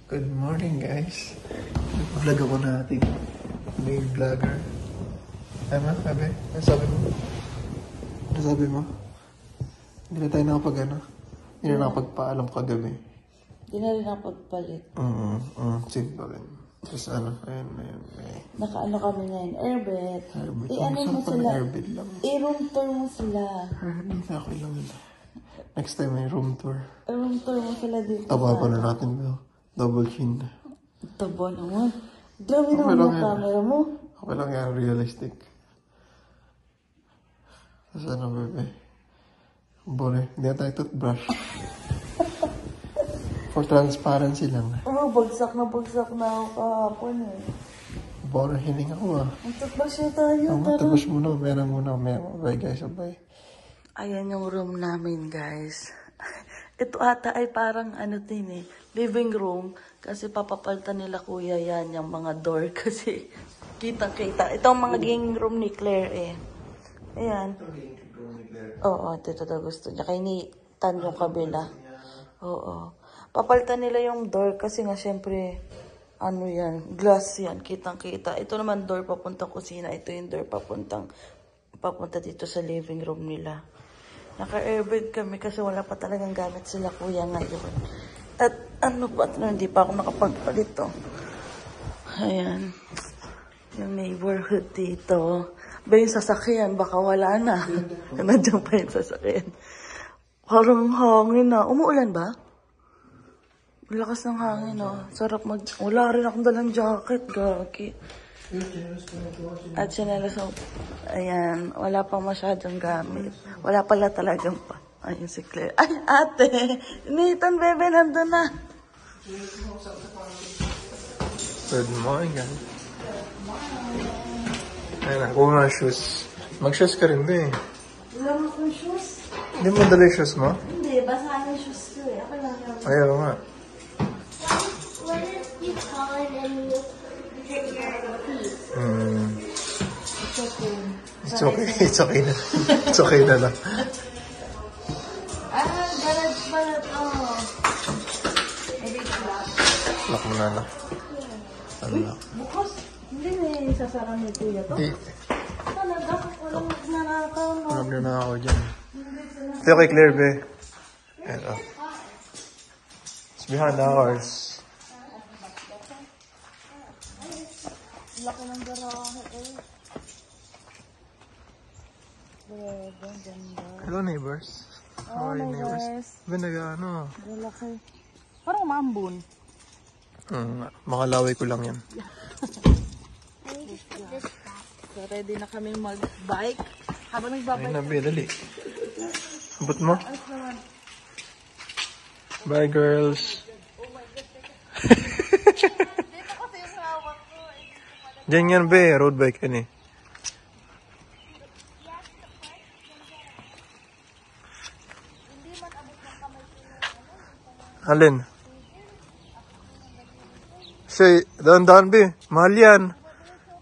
Good morning, guys. Vlog ako natin. May vlogger. Tama, sabi? Ano sabi mo? Ano sabi mo? Hindi na tayo hindi na nakapagpaalam kagabi. Hindi na rin nakapagpalit. Same pa rin. Tapos ayan. Nakaano kami ngayon, Airbed. Ano mo sila. Airbed lang. I-room tour mo sila. Hindi ako lang nila. Next time may room tour. I-room tour mo sila dito. Taba pa na natin mo. Double chin. Taba naman. Grabe naman yung camera mo. Okay lang yan, realistic. Tapos bebe? Bore, hindi na tayo toothbrush. For transparency lang. Bagsak na ako kahapon eh. Bore, hiling ako Ang toothbrush na tayo. Toothbrush muna, meron muna. Bye guys, bye. Ayan yung room namin, guys. Ito ata ay parang living room. Kasi papapalitan nila kuya yan, yung mga door. Kasi kitang-kita. Ito ang mga gaming room ni Claire eh. Ayan. Oo, ito daw gusto niya. Kaya initan yung kabila. Oo. Papalitan nila yung door kasi nga syempre, yan, glass yan, kitang-kita. Ito naman door papuntang kusina. Ito yung door papunta dito sa living room nila. Naka-airbed kami kasi wala pa talagang gamit sila kuya ngayon. At hindi pa ako nakapagpalit to. Ayan. Yung neighborhood dito. Yung sasakyan, baka wala na. Nandiyan pa yung sasakyan. Parang hangin na. Umuulan ba? Lakas ng hangin Sarap wala rin akong dalang jacket, gagi. At sinelas ayan, wala pa masyadong gamit. Wala pala talagang pa. Ayun si Claire. Ay, ate! Nathan, bebe, nandun na. Good morning, guys. Ayan, nakuha nga shoes. Mag-shoes ka rin, be. Wala mo akong shoes? Hindi mo dala yung shoes mo? Hindi, basahan yung shoes ko eh. Ako lang yung... Ayaw nga. What if you call it and you hit your piece? It's okay. It's okay na. It's okay na lang. Garage pala to. Lock mo na lang. Bukas. Hindi may sasara ni kuya to. Hindi. Talaga, walang nanakaw no. Alam na ako dyan. Ito kay Claire, be. Ayan, It's behind ours. Laki ng garahe eh. Ganda. Hello, neighbors. How are you, neighbors? Ben, Laki. Parang maambun. Makalaway ko lang yan. So, ready na kami mag-bike. Habang nagbabike. Ayun na, be, dali. Abot mo? Bye, girls. Diyan yan, be. Road bike yan eh. Alin? Say, dahan-dahan, be. Mahal yan.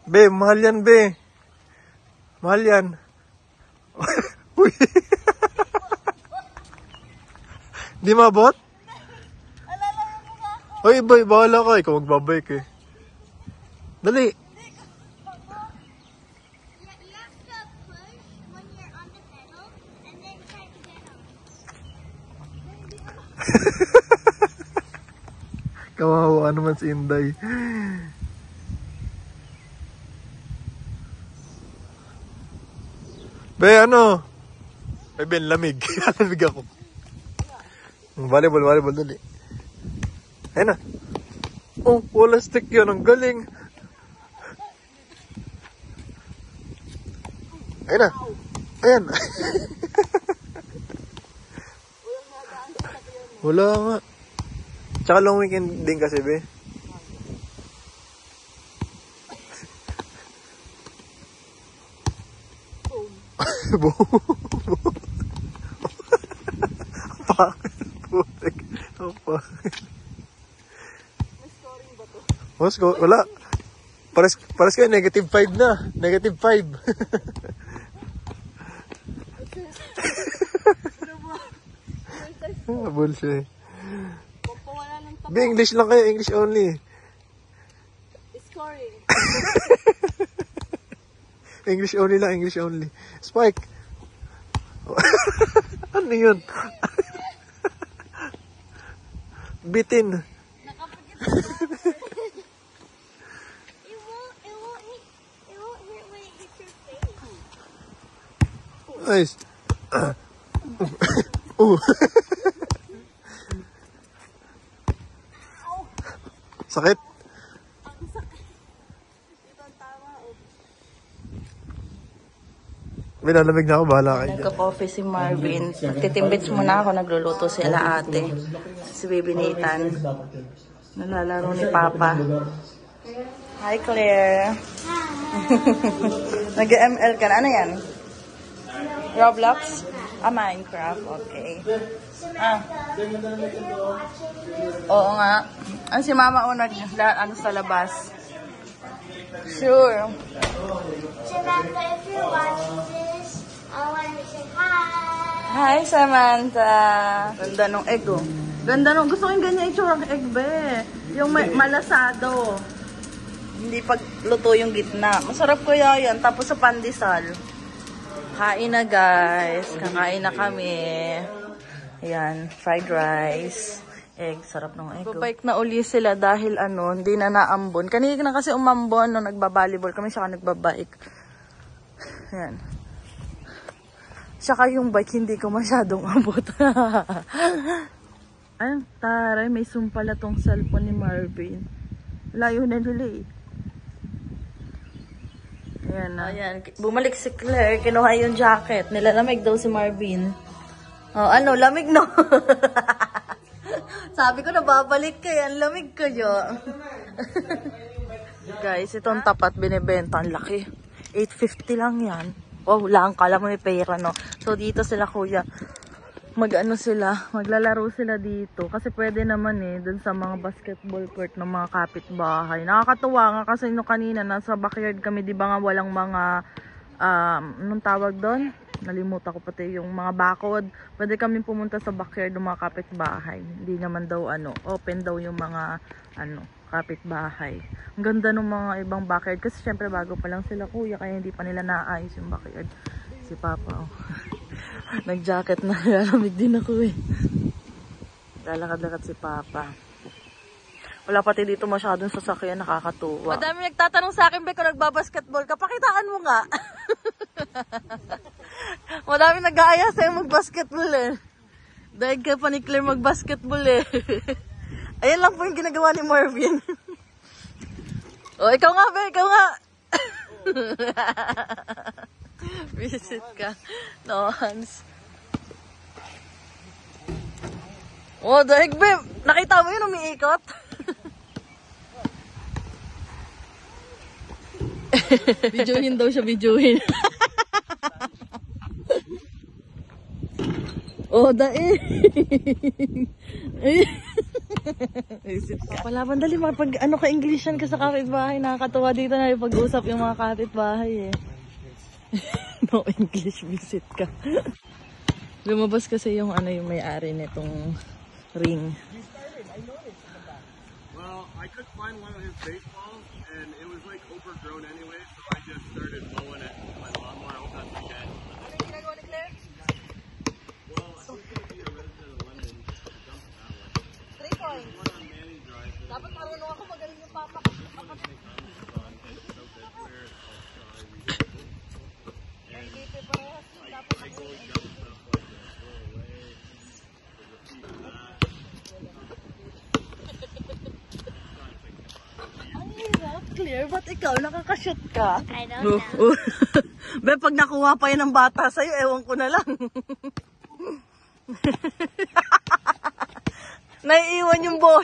Be, mahal yan, be. Mahal yan. Uy. Di mabot? Uy, boy, bahala ka. Ikaw magbabike eh. Dali. You have to push when you're on the pedal and then try to get on. Kawawa naman si Inday. Be, Ay, Ben, lamig. Lamig ako. Volleyball, dali. Ayun na. Oh, wala stick yun. Ang galing. Ayun na. Ayan. Wala nga. Tsaka long weekend din kasi, be. Bakit? Bakit? May scoring ba to? Wala. Pares kayo, -5 na. -5. Habol siya eh. Pagpawala ng Be, English lang kayo, English only. Scoring. English only lang, English only. Spike. Ano yun? Bitin. It won't hit when it hits your face. Nice. Ooh. Sakit? May lalamig na ako, bahala kayo dyan. Nagka-coffee si Marvin. Titimbits muna ako, nagluluto sila ate. Si Baby Nathan. Nalalaro ni Papa. Hi Claire. Nag-ML ka na. Ano yan? Roblox? Minecraft. Okay. Oo nga. Ang si Mama una ano sa labas. Sure. Samantha, if you're watching this, I want to say hi. Hi, Samantha! Ganda nung egg, oh. Ganda nung, gusto ko yung ganyan itsura ng egg, be. Yung malasado. Hindi pagluto yung gitna. Masarap kaya yan. Tapos sa pandesal. Kain na, guys. Kakain na kami. Ayan, fried rice. Egg, sarap ng egg. Babike na uli sila dahil hindi na naambon. Kanina na kasi umambon nung nagbabalibol kami, saka nagbabike. Ayan. Saka yung bike, hindi ko masyadong abot. Ay, taray, may zoom pala tong cellphone ni Marvin. Layo na nila eh. Ayan na. Ayan, bumalik si Claire, kinuha yung jacket. Nilalamig daw si Marvin. Oh, lamig no? Sabi ko na babalik kayo, ang lamig kayo. Guys, itong tapat binibenta, ang laki. 850 lang yan. Wow, lang, kala mo may pera, no? So, dito sila kuya. Maglalaro sila dito. Kasi pwede naman dun sa mga basketball court ng mga kapitbahay. Nakakatuwa nga kasi no kanina, nasa backyard kami, di ba nga walang mga, anong tawag doon? Nalimutan ko pati yung mga bakod. Pwede kami pumunta sa backyard ng mga kapitbahay. Hindi naman daw open daw yung mga kapitbahay. Ang ganda ng mga ibang backyard kasi syempre bago pa lang sila kuya kaya hindi pa nila naayos yung backyard. Si Papa nag-jacket na, lalamig din ako eh. Lalakad-lakad si Papa. Wala pati dito masyadong sasakyan, nakakatuwa. Madami nagtatanong sa akin, Beko, nagbabasketball ka. Pakitaan mo nga. Madami nag-aaya sa'yo mag-basketball eh. Dahil ka pa ni Claire mag-basketball eh. Ayan lang po yung ginagawa ni Marvin. Oh, ikaw nga, Be, ikaw nga. Visit ka. No, Hans. Oh, dahil, Be, nakita mo yun, umiikot? Videohin daw siya, videohin. Oh, daig. Palaban dali, pag ka-Englishan ka sa kapitbahay, nakakatuwa dito na ipag-usap yung mga kapitbahay eh. No English, visit ka. Lumabas kasi yung yung may-ari nitong ring. Well, I could find one of his baseballs, and it was like overgrown anyway, so I just started mowing it with my lawnmower. I hope that's okay. Ano yung ginagawa ni Claire? Well, I think it'll be a resident of London. Dump that one. 3 points. One on Manny Drive. Dapat marunong ako magaling yung papa. Clear, ba't ikaw nakakashoot ka? I don't know. Be, pag nakuha pa yun ng bata sa'yo, ewan ko na lang. Naiiwan yung ball.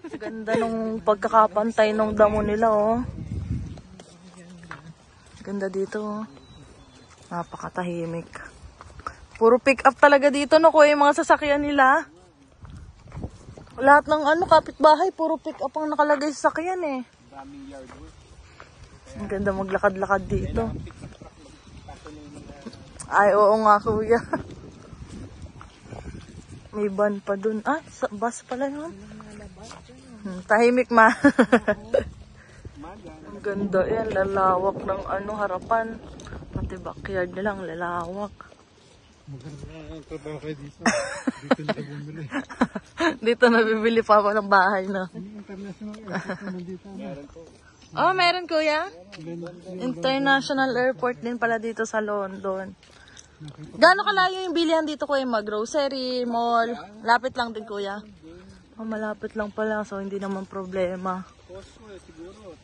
Ganda nung pagkakapantay nung damo nila, oh. Ganda dito, oh. Napakatahimik. Puro pick up talaga dito, no, kuya, yung mga sasakyan nila. Lahat ng kapitbahay, puro pick up ang nakalagay sa sakyan, eh. Ang ganda maglakad-lakad dito. Ay, oo nga, kuya. May van pa dun. Ah, bus pala yun. Tahimik ma. Ang ganda yan, lalawak ng ano, harapan. Pati backyard nilang lalawak. Maganda trabaho kayo dito. Dito na bumili. Dito nabibili pa ako ng bahay na. International airport naman dito. Oh, meron kuya? International airport din pala dito sa London. Gaano kalayo yung bilihan dito kuya? Mag-grocery, mall? Lapit lang din kuya? Oh, malapit lang pala, so hindi naman problema. Siguro,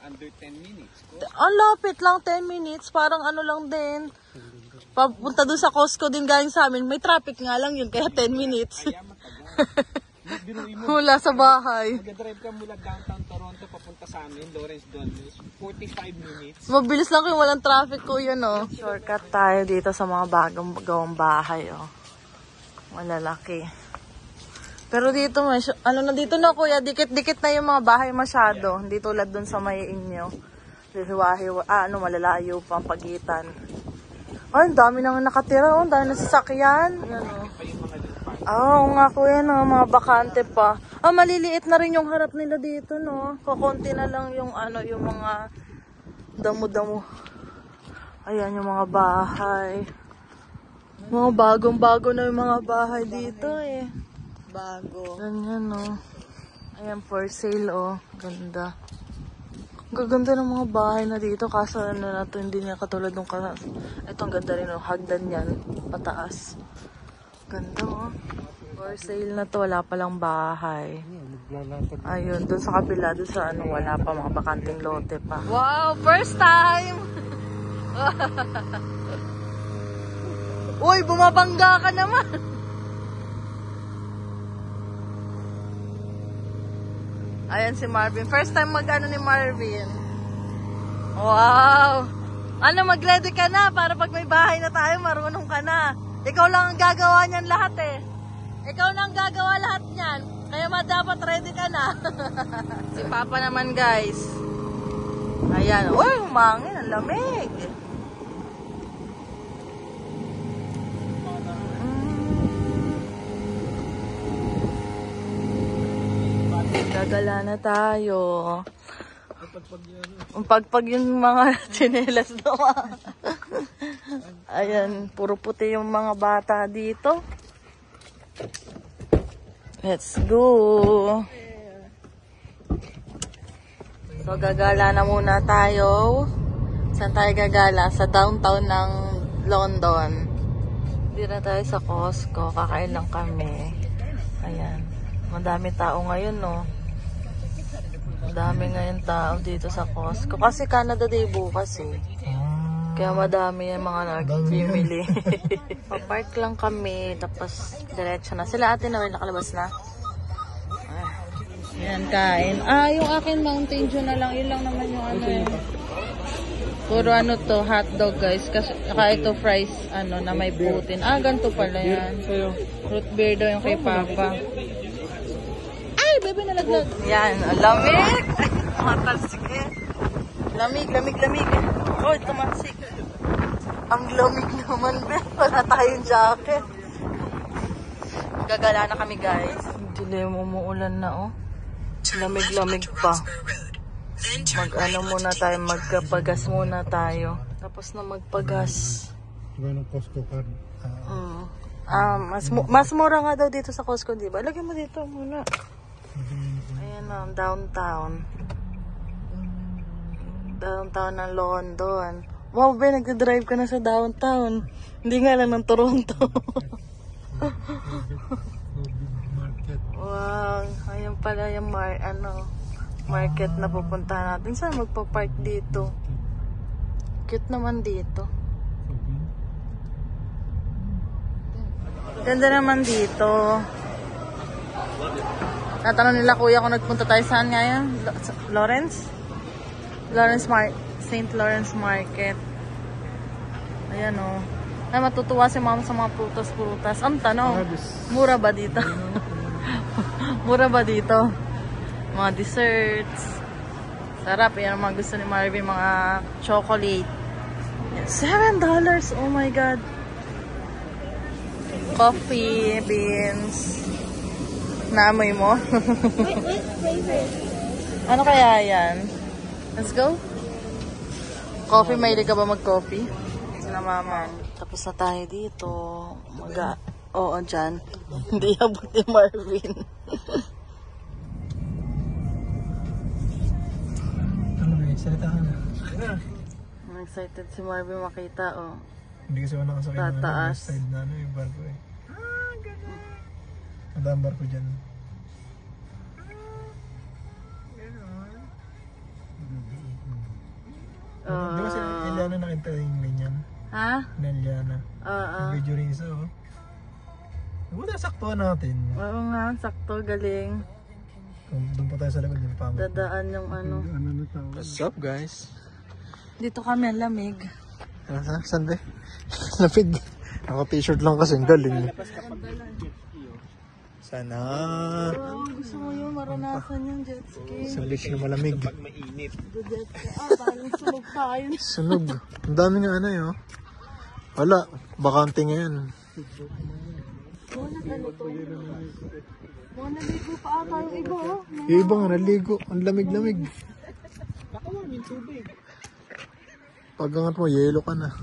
under 10 minutes. Ang lapit lang, 10 minutes. Parang ano lang din. Papunta doon sa Costco din galing sa amin. May traffic nga lang yun, kaya 10 minutes. Hula sa bahay. Mag-drive ka mula downtown Toronto papunta sa amin, Lawrence Dundas, 45 minutes. Mabilis lang kung walang traffic ko yun, oh. Shortcut tayo dito sa mga bagong gawang bahay, oh. Malalaki. Pero dito, ano na dito na kuya, dikit-dikit na yung mga bahay masyado. Hindi tulad dun sa may inyo. Malalayo pa ang pagitan. Ay, ang dami nang nakatira, oh. Ang dami na sasakyan. Yan, oh. Oo nga kuya, no, mga bakante pa. Maliliit na rin yung harap nila dito, no. Kukunti na lang yung yung mga damo-damo. Ayan yung mga bahay. Mga bagong-bago na yung mga bahay dito, eh. Bago. Ganyan, no. Ayan, for sale, oh. Ganda. Gaganda ng mga bahay na dito. Kaso na to, hindi niya katulad nung ito, ang ganda rin, oh. Hagdan yan. Pataas. Ganda, oh. For sale na to, wala palang bahay. Ayun, dun sa kabila, dun sa wala pa, mga bakanting lote pa. Wow, first time! Uy, bumabangga ka naman! Ayan si Marvin. First time mag-ano ni Marvin. Wow! Ano, mag-ready ka na para pag may bahay na tayo, marunong ka na. Ikaw lang ang gagawa niyan lahat, eh. Ikaw lang ang gagawa lahat niyan. Kaya dapat ready ka na. Si Papa naman, guys. Ayan. Uy, umangin. Ang lamig. Gagala na tayo. Pagpag yung mga tsinelas naman. Ayan, puro puti yung mga bata dito. Let's go. So, gagala na muna tayo. Saan tayo gagala? Sa downtown ng London. Hindi na tayo sa Costco. Kakain lang kami. Ayan. Madami tao ngayon, no? Madami ngayon tao dito sa Costco. Kasi Canada Day bukas, eh. Kaya madami yung mga nag-pimili. Papark lang kami, tapos diretso na. Sila ate na rin nakalabas na. Yan, kain. Yung akin Mountain Dew na lang. Yun lang naman yung puro to, hotdog guys. Kasi ito fries, na may protein. Ganito pala yan. Root beer daw yung kay Papa. Ay, bebe nalaglag. Yan, lamig. Matalsik eh. Lamig. Oh, tumansik. Ang lamig naman, be. Wala tayong jacket. Gagala na kami, guys. Dilim, umuulan na, oh. Lamig pa. Muna tayo, magpagas muna tayo. Tapos na magpagas. Diba ng Costco card? Mas mura nga daw dito sa Costco, di ba? Lagyan mo dito muna. Ayan na, downtown. Downtown ng London. Wow, be, nagdadrive ka na sa downtown. Hindi nga lang ng Toronto. Wow, ayun pala yung market na pupuntahan natin. Saan magpa-park dito? Cute naman dito. Ganda naman dito. Tatanong nila kuya kung nagpunta tayo saan ngayon? St. Lawrence Market. Ayan, oh. Ay, matutuwa si mama sa mga prutas. Ang tanong, mura ba dito? Mura ba dito? Mga desserts. Sarap. Yan ang mga gusto ni Marvin. Mga chocolate. $7. Oh my God. Coffee, beans. Naamoy mo? What flavor? Ano kaya yan? Let's go. Coffee, mahilig ka ba mag-coffee? Sila mama. Tapos na tayo dito. Oo, dyan. Hindi abot ni Marvin. Ano ba, salita ka na. I'm excited si Marvin makita, oh. Hindi kasi ako nakasakay ng Tataas. side na yung barko eh. Gano'n. Madami barko dyan. Di ba si Eliana nakita yung ganyan? Ha? Na Eliana. Oo. Video rin isa oh. Buta saktuhan natin. Oo nga, sakto, galing. Kung doon pa tayo sa likod yung pangit. Dadaan yung ano. What's up guys? Dito kami, ang lamig. Ano sa? Sande? Lapid. Naka-t-shirt lang kasi ang galing. Sana. Oo, gusto mo yung maranasan yung jet ski. Sa beach na malamig. Mainit. Jet ski. Parang sunog tayo. Sunog. Ang dami nga ano yun. Wala. Bakante ngayon. Mga naligo pa ata yung iba, oh. Yung iba nga naligo. Ang lamig-lamig. Baka yung tubig. Pag angat mo, yelo ka na.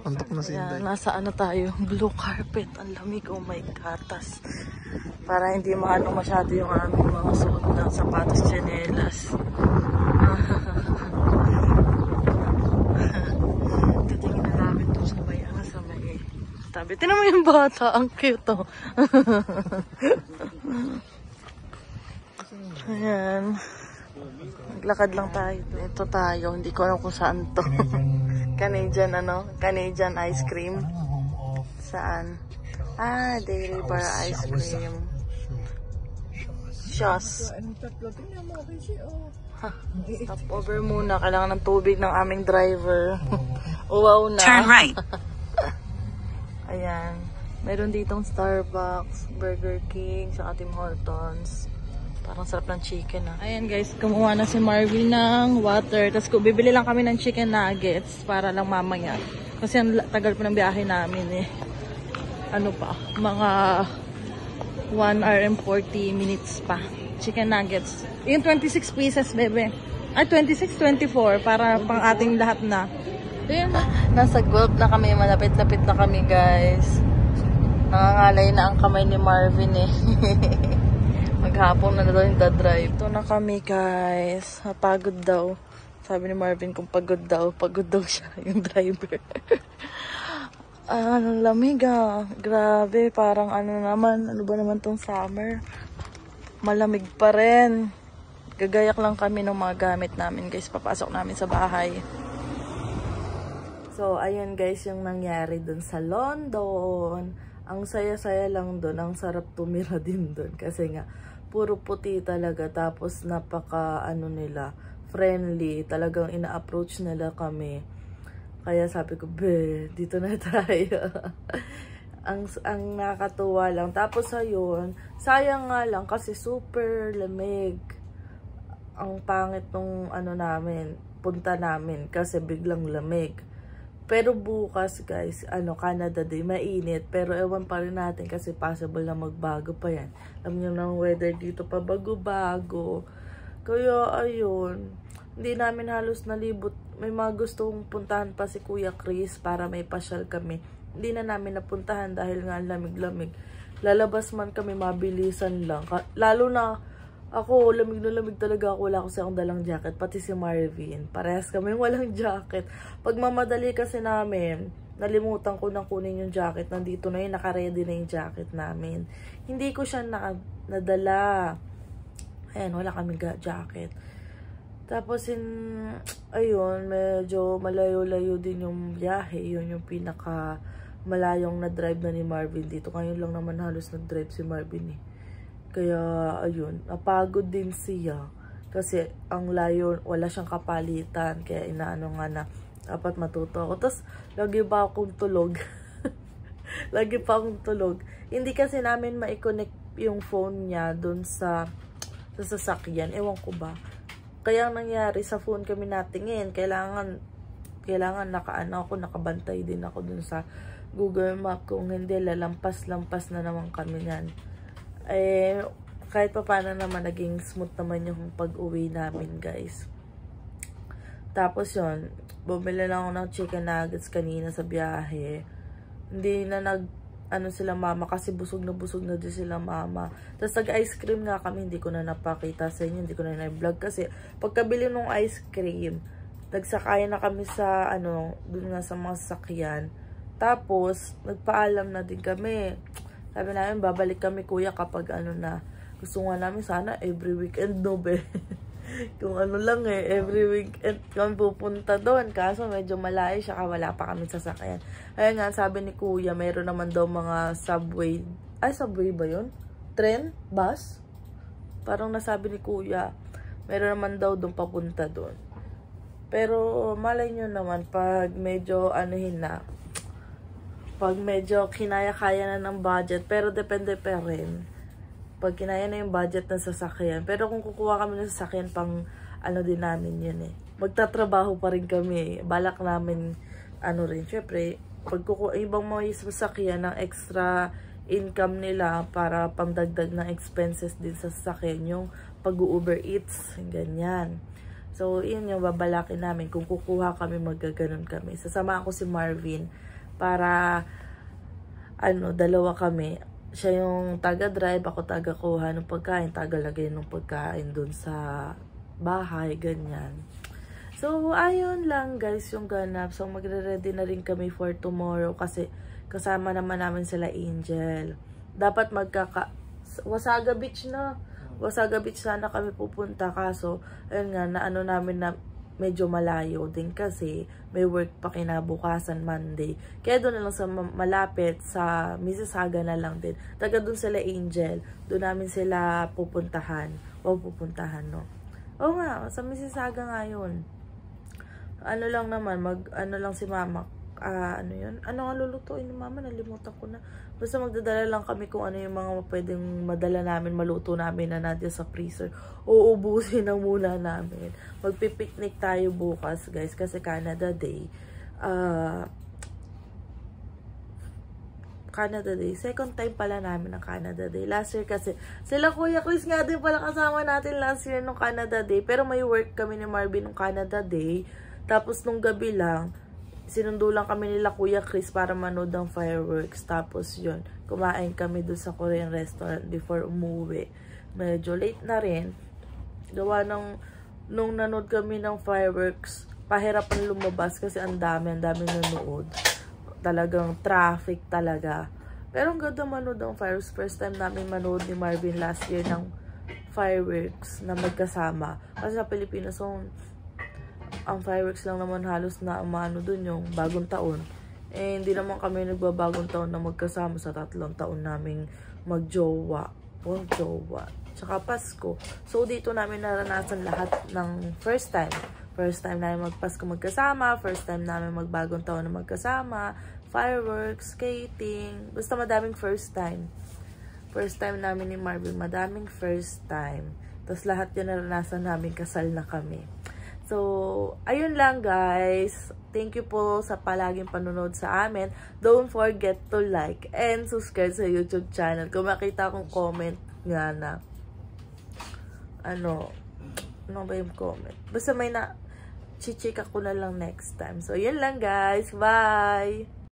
Antok na si Kaya Inday. nasa ano tayo, blue carpet. Ang lamig, oh my gatas. Para hindi maano masyado yung aming mga suot na sapatos, tsinelas. Titingin na namin ito sa may tabi. Tinan mo yung bata, ang cute, oh. Ayan. Naglakad lang tayo. Ito tayo, hindi ko alam kung saan to. Canadian Canadian ice cream. Home off. Saan? Ah, Dairy Bar ice cream. Shoes. Stop over muna. Kailangan ng tubig ng aming driver. Uwaw na. Turn right. Ayan. Meron ditong Starbucks, Burger King, sa Tim Hortons. Parang sarap ng chicken, ah. Ayan guys, kumuha na si Marvin ng water. Tapos bibili lang kami ng chicken nuggets para lang mamaya. Kasi ang tagal pa ng biyahe namin eh. Ano pa? Mga 1 hour and 40 minutes pa. Chicken nuggets. Yung 26 pieces, bebe. Ay, 26, 24. Para pang ating lahat na. Ayan. Nasa gulp na kami. Malapit-lapit na kami, guys. Nangangalay na ang kamay ni Marvin eh. Maghapon na daw yung drive. Ito na kami, guys. Pagod daw. Sabi ni Marvin kung pagod daw siya, yung driver. Ang lamig ah. Grabe, parang ano ba naman tong summer? Malamig pa rin. Gagayak lang kami ng mga gamit namin, guys. Papasok namin sa bahay. So, ayun guys, yung nangyari dun sa London. Ang saya-saya lang dun. Ang sarap tumira din dun. Kasi nga, puro puti talaga. Tapos, napaka, friendly. Talagang ina-approach nila kami. Kaya sabi ko, dito na tayo. ang nakakatuwa lang. Tapos, ayun, sayang nga lang kasi super lamig. Ang pangit nung punta namin kasi biglang lamig. Pero bukas, guys, Canada Day, mainit. Pero ewan pa rin natin kasi possible na magbago pa yan. Alam nyo ng weather dito pa bago-bago. Kaya, ayun, hindi namin halos nalibot. May mga gustong puntahan pa si Kuya Chris para may pasyal kami. Hindi na namin napuntahan dahil nga lamig-lamig. Lalabas man kami, mabilisan lang. Lalo na ako, lamig na lamig talaga ako. Wala kasi akong dalang jacket. Pati si Marvin. Parehas kami walang jacket. Pag mamadali kasi namin, nalimutan ko nang kunin yung jacket. Nandito na yun, naka-ready na yung jacket namin. Hindi ko siya nadala. Ayan, wala kaming jacket. Tapos, ayun, medyo malayo-layo din yung biyahe. Yun yung pinaka malayong na-drive na ni Marvin dito. Ngayon lang naman halos na-drive si Marvin eh. Kaya, ayun, napagod din siya. Kasi, ang layo, wala siyang kapalitan. Kaya, inaano nga na, dapat matuto ako. Tapos, lagi pa akong tulog. Lagi pa akong tulog. Hindi kasi namin ma-connect yung phone niya dun sa sasakyan. Ewan ko ba. Kaya, ang nangyari, sa phone kami natingin. Kailangan nakabantay din ako dun sa Google Map. Kung hindi, lalampas-lampas na naman kami yan. Kahit pa paano naman, naging smooth naman yung pag-uwi namin, guys. Tapos yun, bumili lang ako ng chicken nuggets kanina sa biyahe. Hindi na sila mama kasi busog na din sila mama. Tapos nag-ice cream nga kami, hindi ko na napakita sa inyo, hindi ko na na-vlog kasi pagkabili ng ice cream, nagsakay na kami sa dun nga sa mga sasakyan. Tapos nagpaalam na din kami. Sabi namin babalik kami kuya kapag gusto nga namin sana every weekend be. Kung lang every weekend kami pupunta doon. Kaso medyo malayo siya, wala pa kami sasakyan. Kaya nga, sabi ni kuya, mayroon naman daw mga subway. Ay, subway ba yun? Tren? Bus? Parang nasabi ni kuya, mayroon naman daw doon papunta doon. Pero malay nyo naman, pag medyo pag medyo kinaya-kaya na ng budget, pero depende pa rin. Pag kinaya na yung budget ng sasakyan. Pero kung kukuha kami ng sasakyan, pang din namin yun magtatrabaho pa rin kami Balak namin, rin, syempre, pag ibang mga sasakyan ng extra income nila para pangdagdag ng expenses din sa sasakyan, yung pag-Uber Eats, ganyan. So, yun yung babalakin namin. Kung kukuha kami, magaganon kami. Sasama ako si Marvin para, dalawa kami. Siya yung taga-drive, ako taga-kuha ng pagkain, taga-lagay ng pagkain dun sa bahay, ganyan. So, ayun lang guys yung ganap. So, magre-ready na rin kami for tomorrow kasi kasama naman namin sila Angel. Dapat Wasaga Beach na. Wasaga Beach sana kami pupunta, kaso, ayun nga, namin na medyo malayo din kasi may work pa kinabukasan Monday. Kaya doon na lang sa malapit sa Mississauga na lang din. Taga doon sila Angel. Doon namin sila pupuntahan. No? Oo nga, sa Mississauga nga yun. Lang naman, lang si mama. Yun? Ano nga lulutuin ni mama? Nalimutan ko na. Basta magdadala lang kami kung ano yung mga pwedeng madala namin, maluto namin na natin sa freezer. Uubusin na muna namin. Magpipiknik tayo bukas, guys, kasi Canada Day. Canada Day. Second time pala namin ang Canada Day. Last year kasi, sila Kuya Chris nga din pala kasama natin last year nung Canada Day. Pero may work kami ni Marvin nung Canada Day. Tapos nung gabi lang, sinundo lang kami nila Kuya Chris para manood ng fireworks. Tapos yun, kumain kami doon sa Korean restaurant before umuwi. Medyo late na rin. Gawa nung nanood kami ng fireworks, pahirapan lumabas kasi ang dami nanonood. Talagang traffic talaga. Pero ang ganda manood ng fireworks. First time namin manood ni Marvin last year ng fireworks na magkasama. Kasi sa Pilipinas, ang fireworks lang naman halos na dun yung bagong taon. Hindi naman kami nagbabagong taon na magkasama sa 3 taon naming magjowa. Tsaka Pasko. So, dito namin naranasan lahat ng first time. First time namin magpasko magkasama. First time namin magbagong taon na magkasama. Fireworks, skating. Basta madaming first time. First time namin ni Marvin. Madaming first time. Tapos lahat yan naranasan namin, kasal na kami. So, ayun lang guys. Thank you po sa palaging panunod sa amin. Don't forget to like and subscribe sa YouTube channel. Kung makita akong comment nga na ano ba yung comment? Basta may chichika ko na lang next time. So, yun lang guys. Bye!